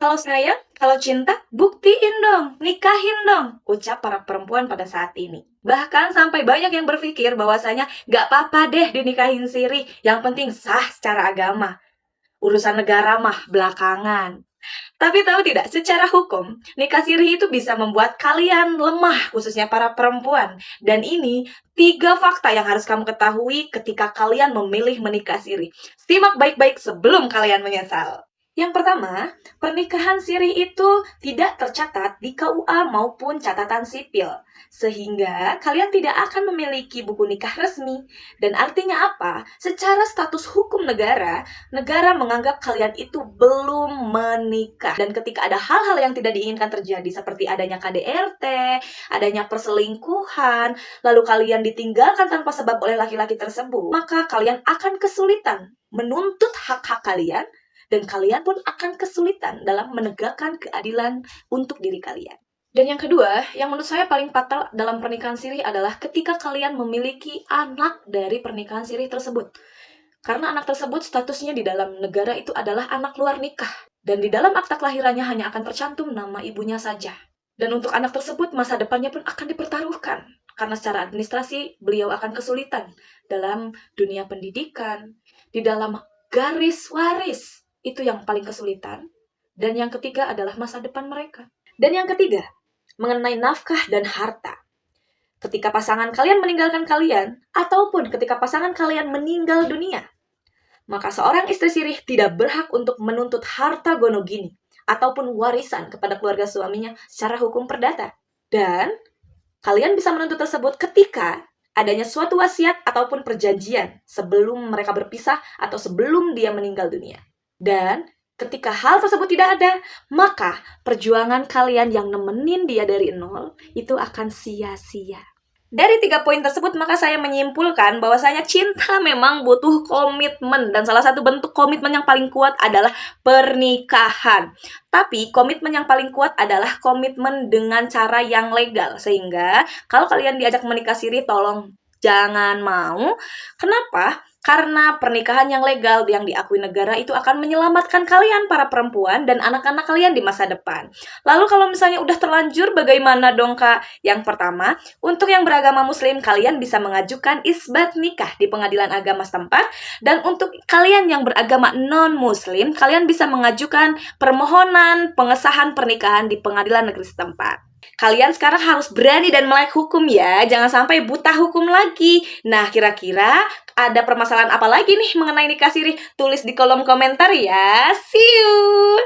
Kalau sayang, kalau cinta, buktiin dong, nikahin dong, ucap para perempuan pada saat ini. Bahkan sampai banyak yang berpikir bahwasanya gak apa-apa deh dinikahin siri, yang penting sah secara agama. Urusan negara mah belakangan. Tapi tahu tidak, secara hukum, nikah siri itu bisa membuat kalian lemah, khususnya para perempuan. Dan ini 3 fakta yang harus kamu ketahui ketika kalian memilih menikah siri. Simak baik-baik sebelum kalian menyesal. Yang pertama, pernikahan siri itu tidak tercatat di KUA maupun catatan sipil. Sehingga kalian tidak akan memiliki buku nikah resmi. Dan artinya apa? Secara status hukum negara menganggap kalian itu belum menikah. Dan ketika ada hal-hal yang tidak diinginkan terjadi, seperti adanya KDRT, adanya perselingkuhan, lalu kalian ditinggalkan tanpa sebab oleh laki-laki tersebut, maka kalian akan kesulitan menuntut hak-hak kalian, dan kalian pun akan kesulitan dalam menegakkan keadilan untuk diri kalian. Dan yang kedua, yang menurut saya paling fatal dalam pernikahan siri adalah ketika kalian memiliki anak dari pernikahan siri tersebut. Karena anak tersebut statusnya di dalam negara itu adalah anak luar nikah. Dan di dalam akta kelahirannya hanya akan tercantum nama ibunya saja. Dan untuk anak tersebut, masa depannya pun akan dipertaruhkan. Karena secara administrasi, beliau akan kesulitan dalam dunia pendidikan, di dalam garis waris. Itu yang paling kesulitan. Dan yang ketiga adalah masa depan mereka. Dan yang ketiga, mengenai nafkah dan harta. Ketika pasangan kalian meninggalkan kalian, ataupun ketika pasangan kalian meninggal dunia, maka seorang istri siri tidak berhak untuk menuntut harta gonogini ataupun warisan kepada keluarga suaminya secara hukum perdata. Dan kalian bisa menuntut tersebut ketika adanya suatu wasiat ataupun perjanjian sebelum mereka berpisah atau sebelum dia meninggal dunia. Dan ketika hal tersebut tidak ada, maka perjuangan kalian yang nemenin dia dari nol itu akan sia-sia. Dari 3 poin tersebut, maka saya menyimpulkan bahwasanya cinta memang butuh komitmen. Dan salah satu bentuk komitmen yang paling kuat adalah pernikahan. Tapi komitmen yang paling kuat adalah komitmen dengan cara yang legal. Sehingga kalau kalian diajak menikah siri, tolong jangan mau. Kenapa? Karena pernikahan yang legal yang diakui negara itu akan menyelamatkan kalian para perempuan dan anak-anak kalian di masa depan. Lalu kalau misalnya udah terlanjur, bagaimana dong Kak? Yang pertama, untuk yang beragama muslim, kalian bisa mengajukan isbat nikah di pengadilan agama setempat. Dan untuk kalian yang beragama non-muslim, kalian bisa mengajukan permohonan pengesahan pernikahan di pengadilan negeri setempat. Kalian sekarang harus berani dan melek hukum ya. Jangan sampai buta hukum lagi. Nah, kira-kira ada permasalahan apa lagi nih mengenai nikah siri? Tulis di kolom komentar ya. See you!